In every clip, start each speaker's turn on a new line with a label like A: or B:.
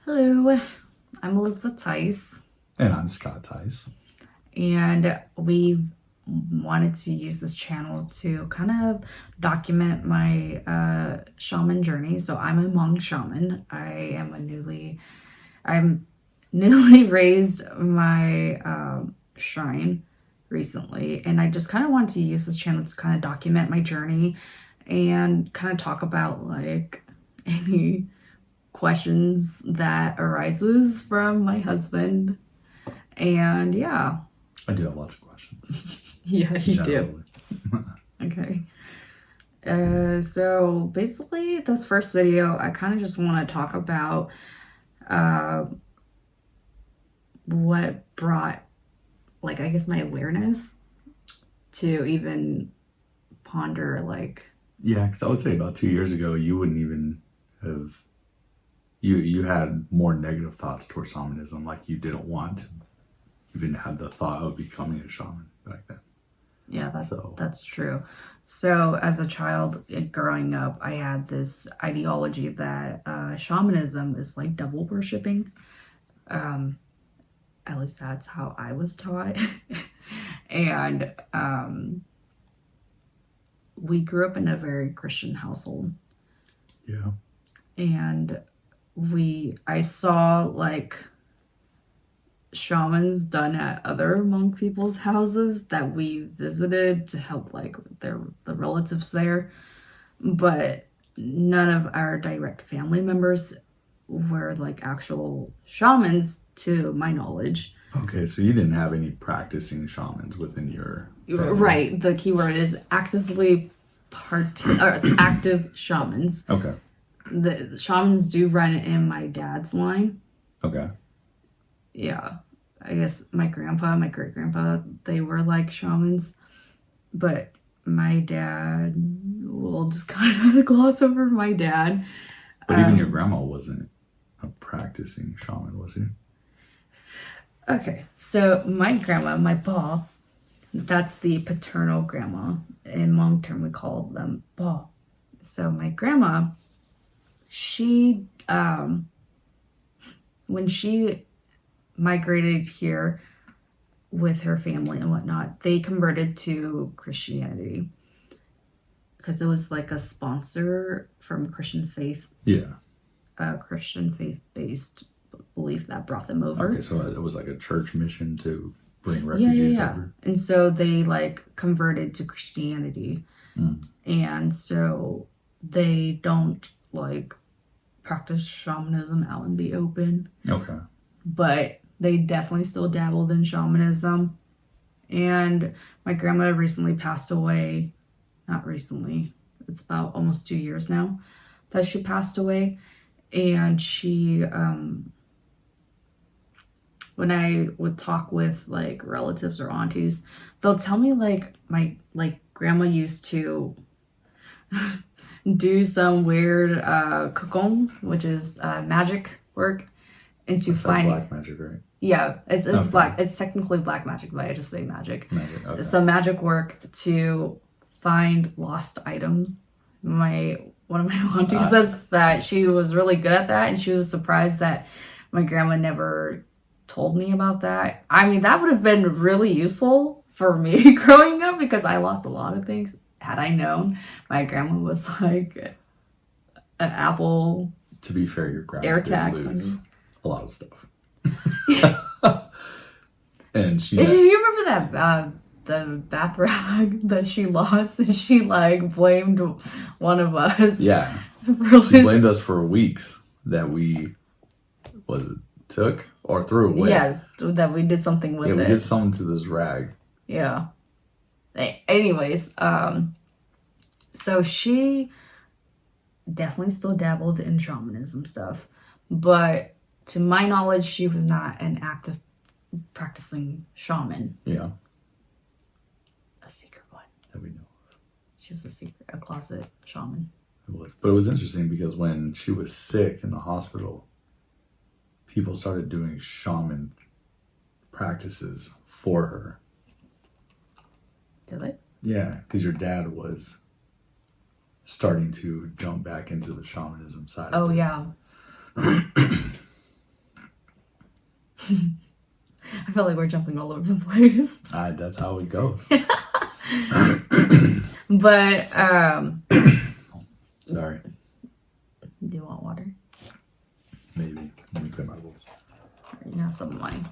A: Hello, I'm Elizabeth Tice,
B: And I'm Scott Tice.
A: and we wanted to use this channel to kind of document my shaman journey. So I'm a monk shaman. I'm newly raised my shrine recently, and I just kind of wanted to use this channel to kind of document my journey and kind of talk about like any questions that arises from my husband. And yeah.
B: I do have lots of questions.
A: Yeah, you
B: Generally.
A: do. Okay. So basically this first video, I kind of just want to talk about what brought, like, I guess my awareness to even ponder, like...
B: Yeah, because I would say about 2 years ago, you wouldn't even have... You had more negative thoughts towards shamanism, like you didn't want to even have the thought of becoming a shaman back then.
A: Yeah, that's true. So as a child growing up, I had this ideology that shamanism is like devil worshipping. At least that's how I was taught. And we grew up in a very Christian household.
B: Yeah.
A: And I saw like shamans done at other monk people's houses that we visited to help like the relatives there, but none of our direct family members were like actual shamans to my knowledge.
B: Okay, so you didn't have any practicing shamans within your family.
A: Right, the keyword is active shamans.
B: Okay.
A: The shamans do run in my dad's line.
B: Okay.
A: Yeah, I guess my great-grandpa, they were like shamans, but my dad, we'll just kind of gloss over my dad.
B: But even your grandma wasn't a practicing shaman, was she?
A: Okay, so my grandma, my pa, that's the paternal grandma. In Hmong term, we call them pa. So my grandma, she, when she migrated here with her family and whatnot, they converted to Christianity because it was like a sponsor from Christian faith.
B: Yeah.
A: Christian faith-based belief that brought them over.
B: Okay, so it was like a church mission to bring refugees over.
A: And so they like converted to Christianity. And so they don't like practice shamanism out in the open.
B: Okay.
A: But they definitely still dabbled in shamanism. And my grandma recently passed away. Not recently. It's about almost 2 years now that she passed away. And she, when I would talk with like relatives or aunties, they'll tell me like my grandma used to do some weird kukong, which is magic work, into finding
B: black magic, right?
A: Yeah, it's okay. Black. It's technically black magic, but I just say magic.
B: Magic. Okay.
A: So magic work to find lost items. One of my aunties says that she was really good at that, and she was surprised that my grandma never told me about that. I mean, that would have been really useful for me growing up because I lost a lot of things. Had I known, my grandma was like an Apple.
B: To be fair, your grandma did lose a lot of stuff. And
A: do you remember that the bath rag that she lost, and she like blamed one of us?
B: Yeah, she blamed us for weeks that we took or threw away.
A: Yeah, that we did something with it.
B: Yeah, we did something to this rag.
A: Yeah. Anyways, so she definitely still dabbled in shamanism stuff, but to my knowledge, she was not an active practicing shaman.
B: Yeah.
A: A secret one.
B: That we know of.
A: She was a closet shaman.
B: It was. But it was interesting because when she was sick in the hospital, people started doing shaman practices for her.
A: Did they?
B: Yeah, because your dad was starting to jump back into the shamanism side.
A: Oh, yeah. feel like we're jumping all over the place.
B: That's how it goes.
A: But
B: Sorry.
A: do you want water?
B: Maybe. Let me clear my voice.
A: You have some of mine.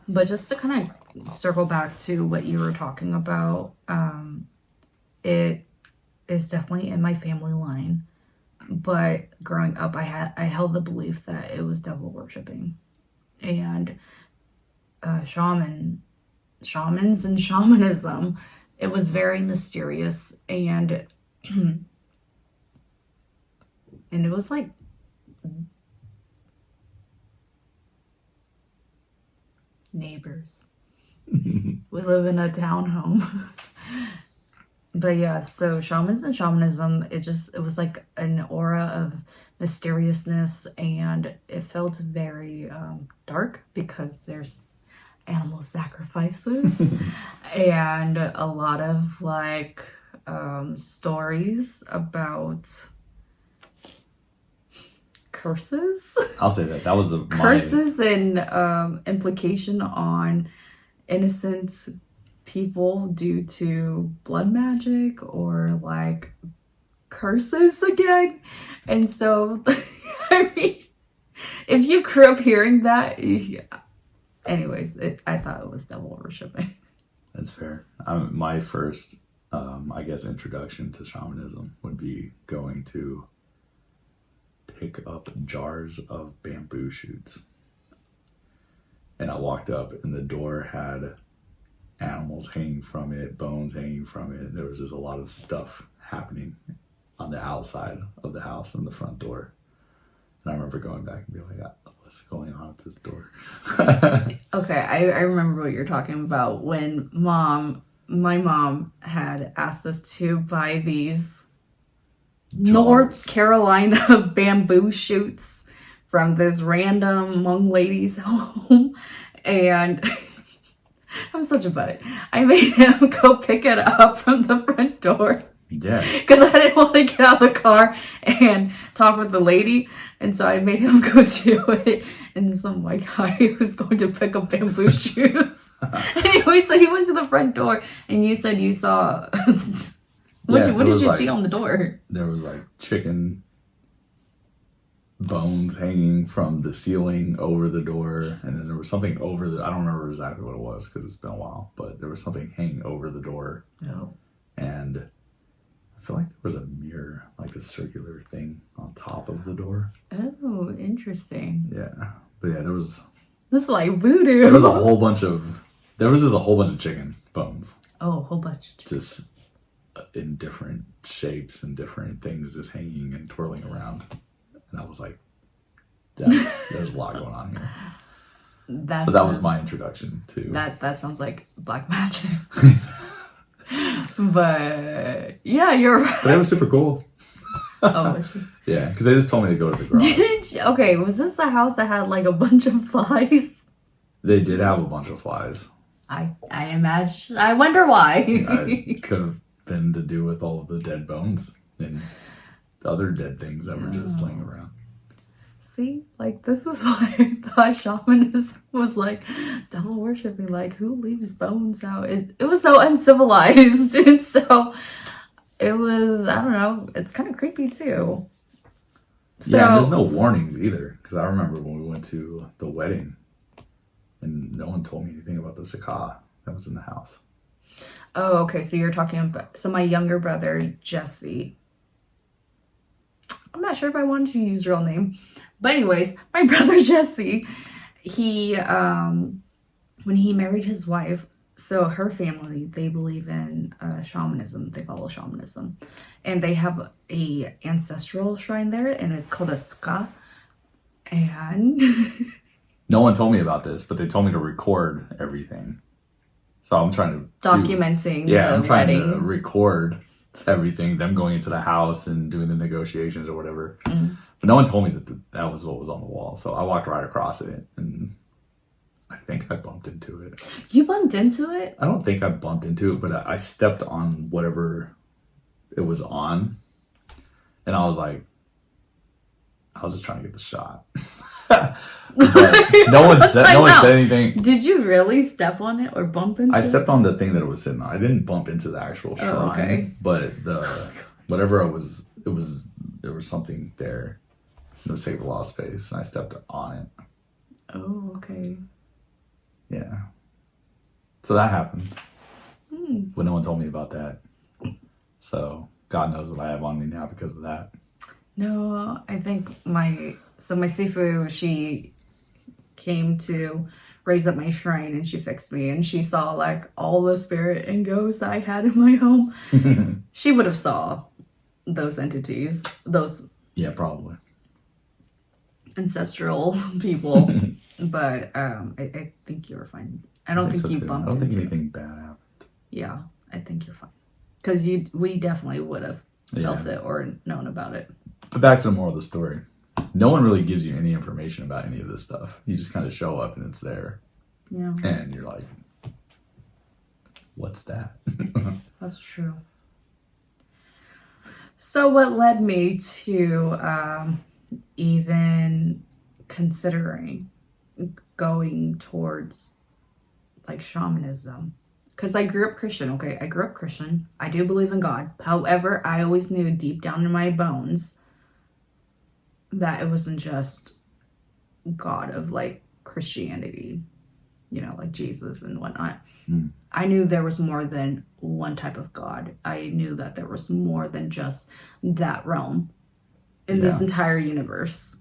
A: But just to kind of circle back to what you were talking about, it is definitely in my family line. But growing up, I held the belief that it was devil worshipping, and shamans and shamanism. It was very mysterious, and and it was like neighbors. We live in a townhome. But yeah, so shamans and shamanism, it was like an aura of mysteriousness, and it felt very dark because there's animal sacrifices and a lot of like stories about curses.
B: I'll say that was
A: curses and implication on innocent people due to blood magic or like curses again. And so I mean, if you grew up hearing that, anyways, I thought it was devil worshipping.
B: That's fair. My first I guess introduction to shamanism would be going to pick up jars of bamboo shoots, and I walked up and the door had animals hanging from it, bones hanging from it. There was just a lot of stuff happening on the outside of the house and the front door. And I remember going back and being like, what's going on at this door?
A: Okay, I remember what you're talking about when my mom had asked us to buy these
B: Jars.
A: North Carolina bamboo shoots from this random Hmong lady's home. And I'm such a butt. I made him go pick it up from the front door.
B: Yeah.
A: Because I didn't want to get out of the car and talk with the lady. And so I made him go do it. And some white guy was going to pick up bamboo shoes. Anyway, so he went to the front door. And you said you saw... what did you see on the door?
B: There was like chicken bones hanging from the ceiling over the door, and then there was something over I don't remember exactly what it was because it's been a while, but there was something hanging over the door.
A: Oh. And
B: I feel like there was a mirror, like a circular thing on top of the door.
A: Oh, interesting.
B: Yeah. But yeah, this
A: is like voodoo.
B: There was just a whole bunch of chicken bones.
A: Oh, a whole bunch.
B: Just in different shapes and different things just hanging and twirling around. And I was like, there's a lot going on here. So that was my introduction to...
A: That sounds like black magic. But, yeah, you're right.
B: But it was super cool.
A: Oh, was she?
B: Yeah, because they just told me to go to the garage.
A: Okay, was this the house that had like a bunch of flies?
B: They did have a bunch of flies.
A: I imagine. I wonder why.
B: It could have been to do with all of the dead bones and the other dead things that were just laying around.
A: See, like this is why I thought shamanism was like devil worshipping. Like, who leaves bones out? It was so uncivilized, and so it was. I don't know. It's kind of creepy too. So,
B: yeah, and there's no warnings either, because I remember when we went to the wedding, and no one told me anything about the cicada that was in the house.
A: Oh, okay. So you're talking about... So my younger brother, Jesse... I'm not sure if I wanted to use real name. But anyways, my brother, Jesse, he... when he married his wife... So her family, they believe in shamanism. They follow shamanism. And they have a ancestral shrine there, and it's called a ska. And...
B: No one told me about this, but they told me to record everything. So I'm trying to
A: documenting
B: I'm trying
A: wedding.
B: to record everything, them going into the house and doing the negotiations or whatever. Mm. But no one told me that was what was on the wall. So I walked right across it, and I think I bumped into it.
A: You bumped into it?
B: I don't think I bumped into it, but I stepped on whatever it was on, and I was like, I was just trying to get the shot. But no one said anything.
A: Did you really step on it or bump into it?
B: I stepped on the thing that it was sitting on. I didn't bump into the actual shrine,
A: okay.
B: but whatever it was, there was something there in the Save the Lost space, and I stepped on it.
A: Oh, okay.
B: Yeah. So that happened. But no one told me about that. So God knows what I have on me now because of that.
A: No, I think my Sifu, she came to raise up my shrine and she fixed me and she saw like all the spirit and ghosts I had in my home. She would have saw those entities, those
B: probably
A: ancestral people. But I think you were fine. I don't think
B: so
A: you
B: too.
A: bumped
B: I don't think
A: into
B: anything bad happened.
A: Yeah, I think you're fine. Because we definitely would have felt it or known about it.
B: But back to the moral of the story. No one really gives you any information about any of this stuff. You just kind of show up and it's there.
A: Yeah.
B: And you're like, what's that?
A: That's true. So what led me to even considering going towards like shamanism? Because I grew up Christian, okay? I grew up Christian. I do believe in God. However, I always knew deep down in my bones that it wasn't just God of like Christianity, you know, like Jesus and whatnot. I knew there was more than one type of God. I knew that there was more than just that realm in this entire universe.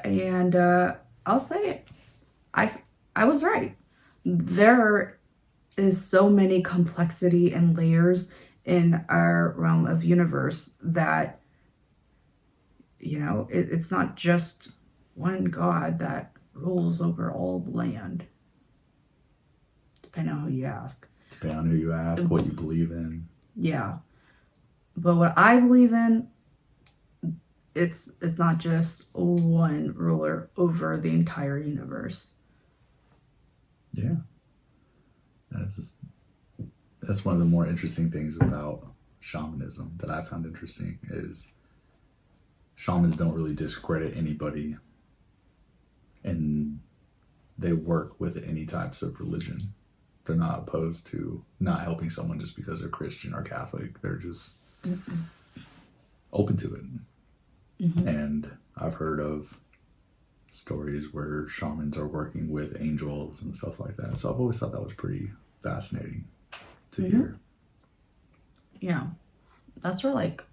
A: And I'll say it. I was right. There is so many complexity and layers in our realm of universe that, you know, it's not just one God that rules over all the land. Depending on who you ask.
B: Depending on who you ask, what you believe in.
A: Yeah. But what I believe in, it's not just one ruler over the entire universe.
B: Yeah. That's one of the more interesting things about shamanism that I found interesting is shamans don't really discredit anybody and they work with any types of religion. They're not opposed to not helping someone just because they're Christian or Catholic. They're just open to it. And I've heard of stories where shamans are working with angels and stuff like that. So I've always thought that was pretty fascinating to hear.
A: Yeah. That's for like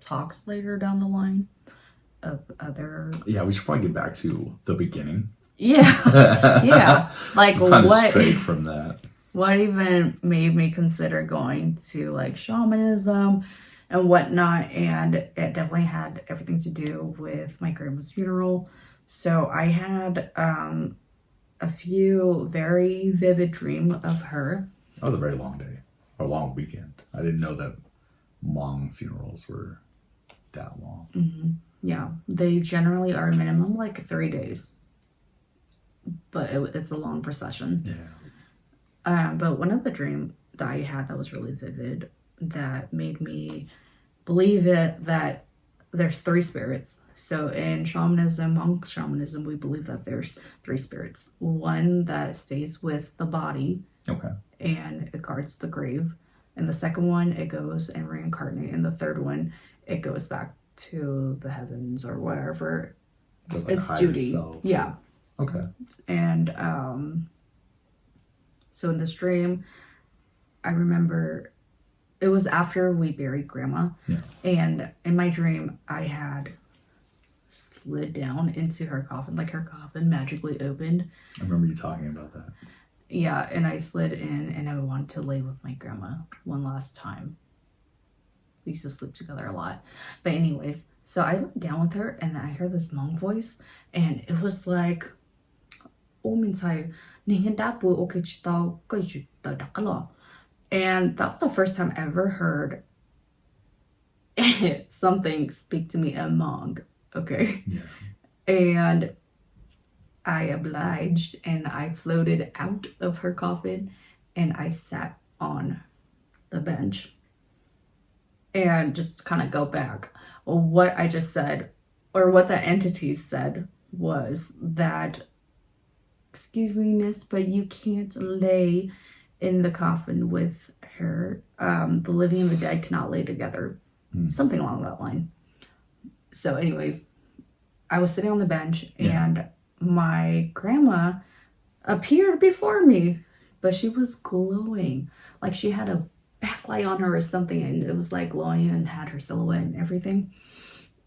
A: talks later down the line of other...
B: Yeah, we should probably get back to the beginning.
A: Yeah. Yeah. Like
B: kind of
A: what...
B: straight from that.
A: What even made me consider going to like shamanism and whatnot, and it definitely had everything to do with my grandma's funeral. So I had a few very vivid dreams of her.
B: That was a very long day, or long weekend. I didn't know that long funerals were that long.
A: Yeah, they generally are minimum like 3 days, but it's a long procession.
B: Yeah.
A: But one of the dreams that I had that was really vivid that made me believe that there's 3 spirits. So in shamanism, monk shamanism, we believe that there's 3 spirits. One that stays with the body.
B: Okay.
A: And it guards the grave. And the second one, it goes and reincarnate. And the third one, it goes back to the heavens or wherever
B: Like
A: its duty. Yeah.
B: Okay.
A: And so in this dream, I remember it was after we buried Grandma.
B: Yeah.
A: And in my dream, I had slid down into her coffin, like her coffin magically opened.
B: I remember you talking about that.
A: Yeah, and I slid in and I wanted to lay with my grandma one last time. We used to sleep together a lot. But anyways, so I laid down with her and then I heard this monk voice and it was like, and that was the first time I ever heard something speak to me in Hmong. Okay.
B: Yeah.
A: And I obliged and I floated out of her coffin and I sat on the bench. And just kind of go back. What I just said or what the entity said was that, excuse me, miss, but you can't lay in the coffin with her. The living and the dead cannot lay together. Something along that line. So anyways, I was sitting on the bench and my grandma appeared before me, but she was glowing. Like she had a backlight on her or something, and it was like glowing and had her silhouette and everything.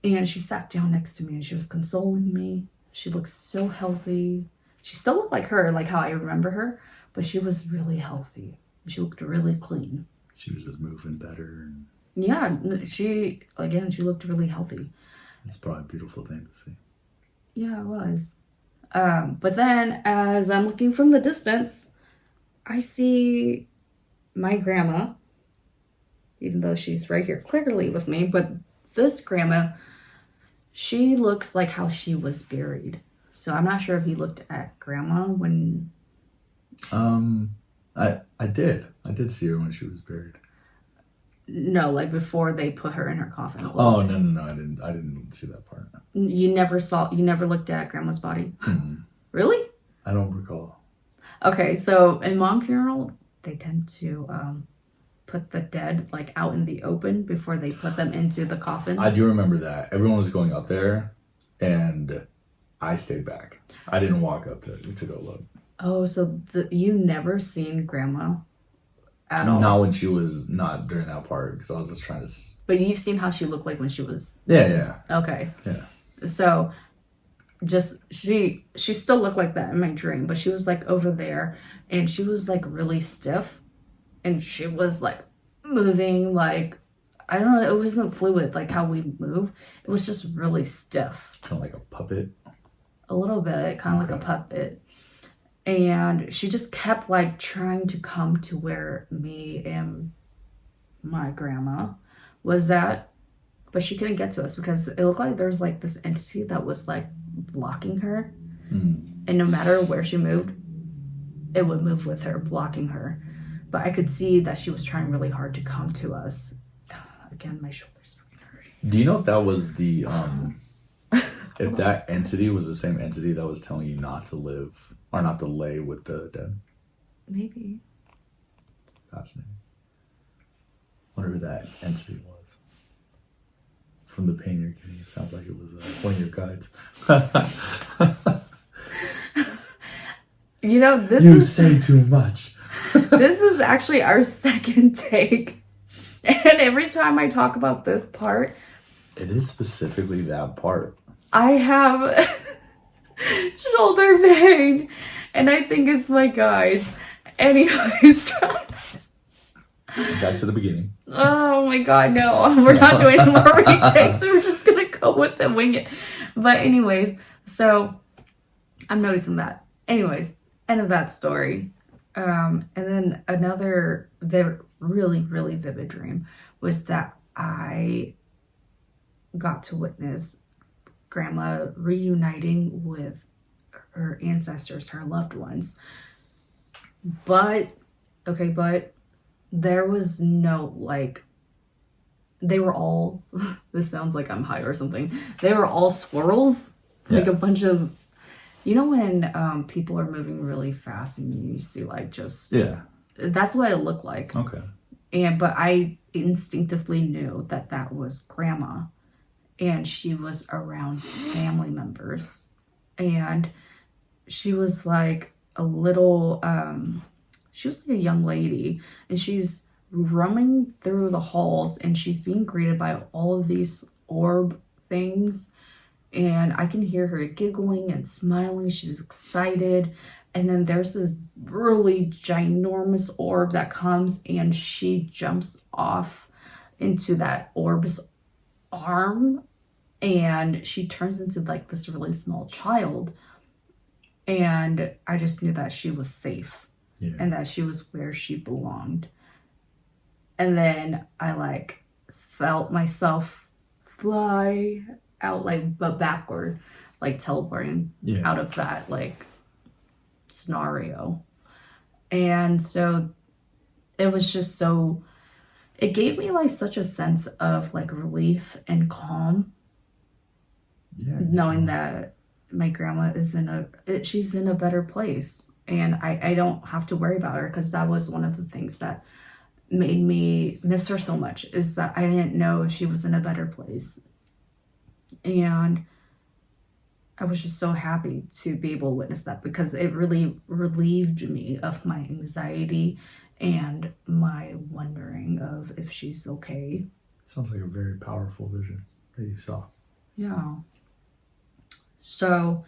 A: And she sat down next to me and she was consoling me. She looked so healthy. She still looked like her, like how I remember her, but she was really healthy. She looked really clean.
B: She was just moving better.
A: Yeah, she looked really healthy.
B: It's probably a beautiful thing to see.
A: Yeah, it was. But then as I'm looking from the distance, I see my grandma, even though she's right here clearly with me, but this grandma, she looks like how she was buried. So I'm not sure if you looked at grandma when...
B: I did see her when she was buried.
A: No, like before they put her in her coffin.
B: Oh, no, I didn't see that part.
A: You never looked at grandma's body?
B: Mm-hmm.
A: Really?
B: I don't recall.
A: Okay, so in Hmong funeral, they tend to put the dead like out in the open before they put them into the coffin.
B: I do remember that. Everyone was going up there, and I stayed back. I didn't walk up to go look.
A: Oh, so you never seen grandma at all?
B: Not when she was not during that part, because I was just trying to...
A: But you've seen how she looked like when she was...
B: Yeah.
A: Okay.
B: Yeah.
A: So, just, she still looked like that in my dream, but she was like over there, and she was like really stiff, and she was like moving like, I don't know, it wasn't fluid like how we move. It was just really stiff.
B: Kind of like a puppet?
A: A little bit, kind of like a puppet. And she just kept like trying to come to where me and my grandma was at, but she couldn't get to us because it looked like there's like this entity that was like blocking her. And no matter where she moved, it would move with her, blocking her. But I could see that she was trying really hard to come to us. Again, my shoulders are hurting.
B: Do you know if that was the if that entity was the same entity that was telling you not to live or not to lay with the dead?
A: Maybe.
B: Fascinating. Wonder who that entity was. From the pain you're getting, it sounds like it was one of your guides.
A: You know,
B: You say too much.
A: This is actually our second take. And every time I talk about this part...
B: It is specifically that part.
A: I have shoulder pain. And I think it's my guide. Anyways...
B: Back to the beginning.
A: Oh my god, no. We're not doing any more retakes. We're just gonna go with it, wing it. But anyways, so I'm noticing that. Anyways, end of that story. And then another really, really vivid dream was that I got to witness grandma reuniting with her ancestors, her loved ones. But there was no, like, they were all, this sounds like I'm high or something. They were all swirls. Like a bunch of, you know when people are moving really fast and you see like just...
B: Yeah.
A: That's what it looked like.
B: Okay.
A: But I instinctively knew that that was grandma. And she was around family members. And she was like a little... she was like a young lady, and she's roaming through the halls, and she's being greeted by all of these orb things, and I can hear her giggling and smiling. She's excited, and then there's this really ginormous orb that comes, and she jumps off into that orb's arm, and she turns into like this really small child, and I just knew that she was safe.
B: Yeah.
A: And that she was where she belonged. And then I like felt myself fly out, like, but backward, like teleporting out of that like scenario. And so it was just so, it gave me like such a sense of like relief and calm.
B: Yeah,
A: knowing that my grandma is she's in a better place, and I don't have to worry about her, because that was one of the things that made me miss her so much, is that I didn't know if she was in a better place. And I was just so happy to be able to witness that, because it really relieved me of my anxiety and my wondering of if she's okay.
B: Sounds like a very powerful vision that you saw.
A: Yeah. So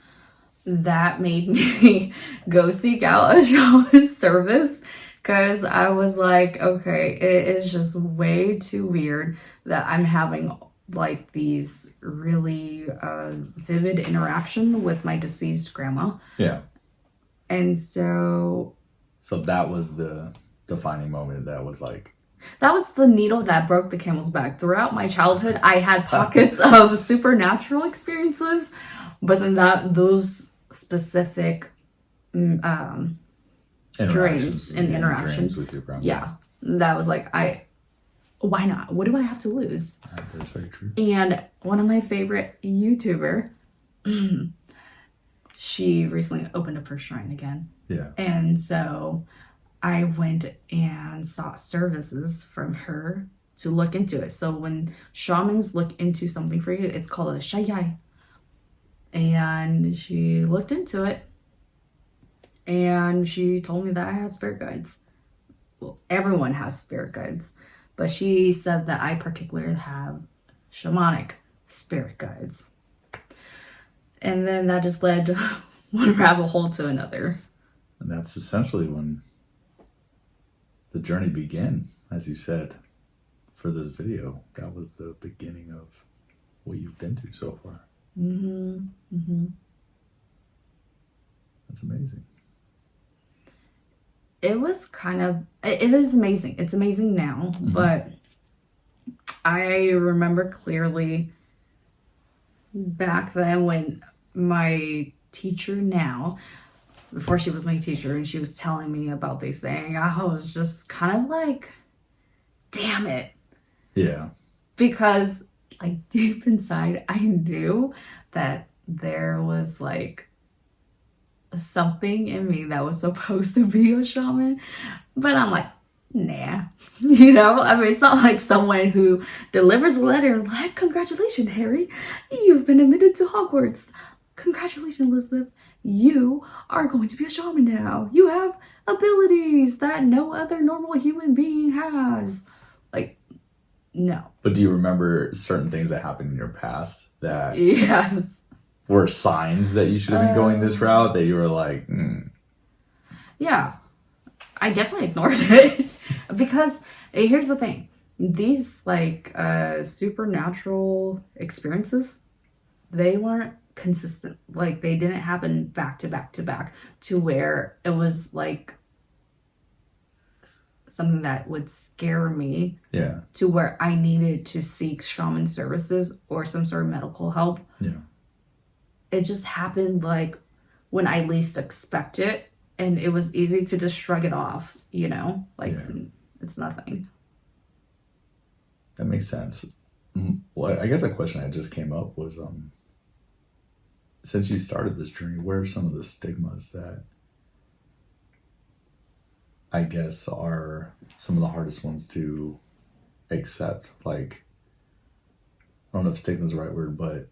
A: that made me go seek out a shaman service, because I was like, okay, it is just way too weird that I'm having like these really vivid interaction with my deceased grandma.
B: Yeah.
A: And so
B: that was the defining moment. That was like,
A: that was the needle that broke the camel's back. Throughout my childhood, I had pockets of supernatural experiences, but then those specific dreams and interactions
B: with your grandma.
A: Yeah, that was like, why not? What do I have to lose?
B: That's very true.
A: And one of my favorite YouTuber, she recently opened up her shrine again.
B: Yeah.
A: And so I went and sought services from her to look into it. So when shamans look into something for you, it's called a shayai. And she looked into it, and she told me that I had spirit guides. Well, everyone has spirit guides, but she said that I particularly have shamanic spirit guides. And then that just led one rabbit hole to another.
B: And that's essentially when the journey began, as you said, for this video. That was the beginning of what you've been through so far.
A: Mm-hmm. Mm-hmm.
B: That's amazing.
A: It was it is amazing. It's amazing now, but I remember clearly back then when my teacher now, before she was my teacher, and she was telling me about these things, I was just kind of like, damn it.
B: Yeah.
A: Because like deep inside, I knew that there was like something in me that was supposed to be a shaman, but I'm like, nah. I mean, it's not like someone who delivers a letter like, congratulations, Harry, you've been admitted to Hogwarts. Congratulations, Elizabeth, you are going to be a shaman now. You have abilities that no other normal human being has. Like, no.
B: But do you remember certain things that happened in your past that
A: Yes.
B: were signs that you should have been going this route, that you were like,
A: Yeah, I definitely ignored it. Because here's the thing. These like supernatural experiences, they weren't consistent. Like they didn't happen back to back to back to where it was like something that would scare me.
B: Yeah.
A: To where I needed to seek shaman services or some sort of medical help.
B: Yeah.
A: It just happened like when I least expect it, and it was easy to just shrug it off, It's nothing.
B: That makes sense. Well, I guess a question that just came up was, since you started this journey, what are some of the stigmas that I guess are some of the hardest ones to accept? Like, I don't know if stigma is the right word, but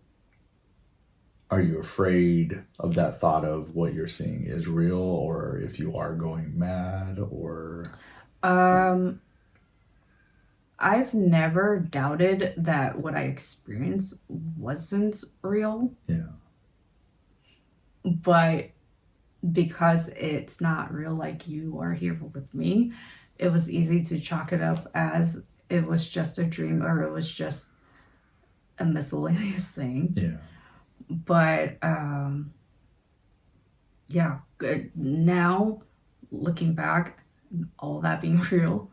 B: are you afraid of that thought of what you're seeing is real, or if you are going mad, or?
A: I've never doubted that what I experienced wasn't real.
B: Yeah.
A: But because it's not real, like you are here with me, it was easy to chalk it up as it was just a dream, or it was just a miscellaneous thing.
B: Yeah.
A: But yeah, now looking back, all that being real,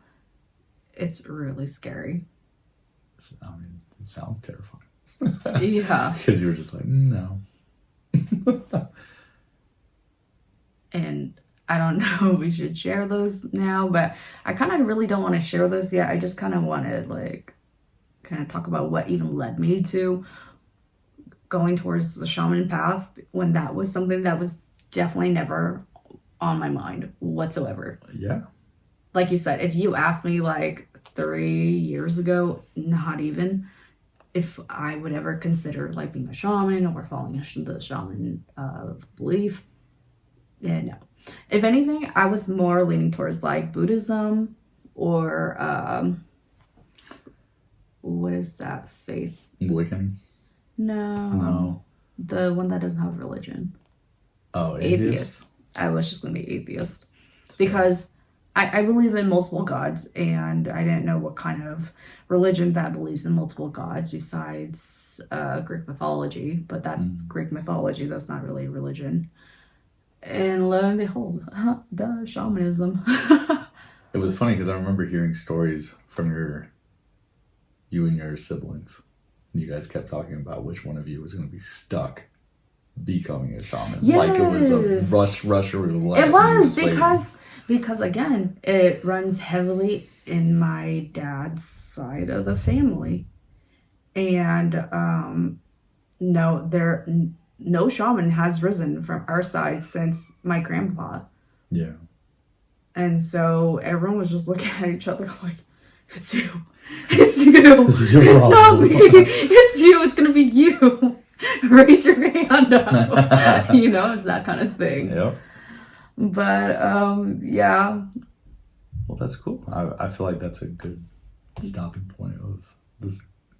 A: it's really scary.
B: I mean, it sounds terrifying.
A: Yeah.
B: Because you were just like, no.
A: And I don't know if we should share those now, but I kind of really don't want to share those yet. I just kind of want to talk about what even led me to going towards the shaman path when that was something that was definitely never on my mind whatsoever.
B: Yeah.
A: Like you said, if you asked me like 3 years ago, not even, if I would ever consider like being a shaman or following the shaman belief, yeah, no. If anything, I was more leaning towards like Buddhism or what is that faith?
B: Wiccan?
A: No. The one that doesn't have religion.
B: Oh, atheist?
A: I was just going to be atheist. Because I believe in multiple gods, and I didn't know what kind of religion that believes in multiple gods besides Greek mythology. But that's Greek mythology. That's not really religion. And lo and behold, the shamanism.
B: It was funny because I remember hearing stories from you and your siblings. You guys kept talking about which one of you was going to be stuck becoming a shaman.
A: Yes.
B: Like it was a Russian roulette.
A: It was because again, it runs heavily in my dad's side of the family. And no shaman has risen from our side since my grandpa.
B: Yeah.
A: And so everyone was just looking at each other like, it's you. It's you. It's not me. It's you. It's going to be you. Raise your hand up. It's that kind of thing.
B: Yep.
A: But, yeah.
B: Well, that's cool. I feel like that's a good stopping point of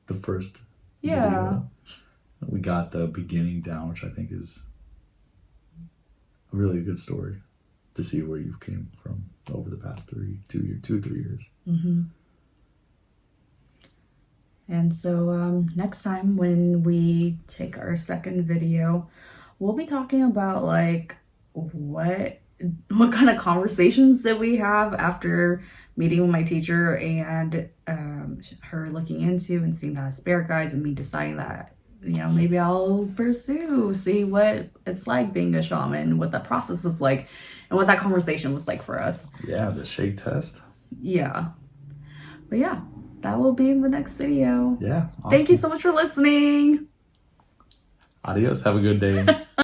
B: the first video. We got the beginning down, which I think is a really good story to see where you came from over the past 3 years.
A: Mm-hmm. And so next time when we take our second video, we'll be talking about like what kind of conversations that we have after meeting with my teacher and her looking into and seeing the spirit guides and me deciding that, maybe I'll see what it's like being a shaman, what that process is like, and what that conversation was like for us.
B: Yeah, the shake test.
A: Yeah. But yeah, that will be in the next video.
B: Yeah. Awesome.
A: Thank you so much for listening.
B: Adios. Have a good day.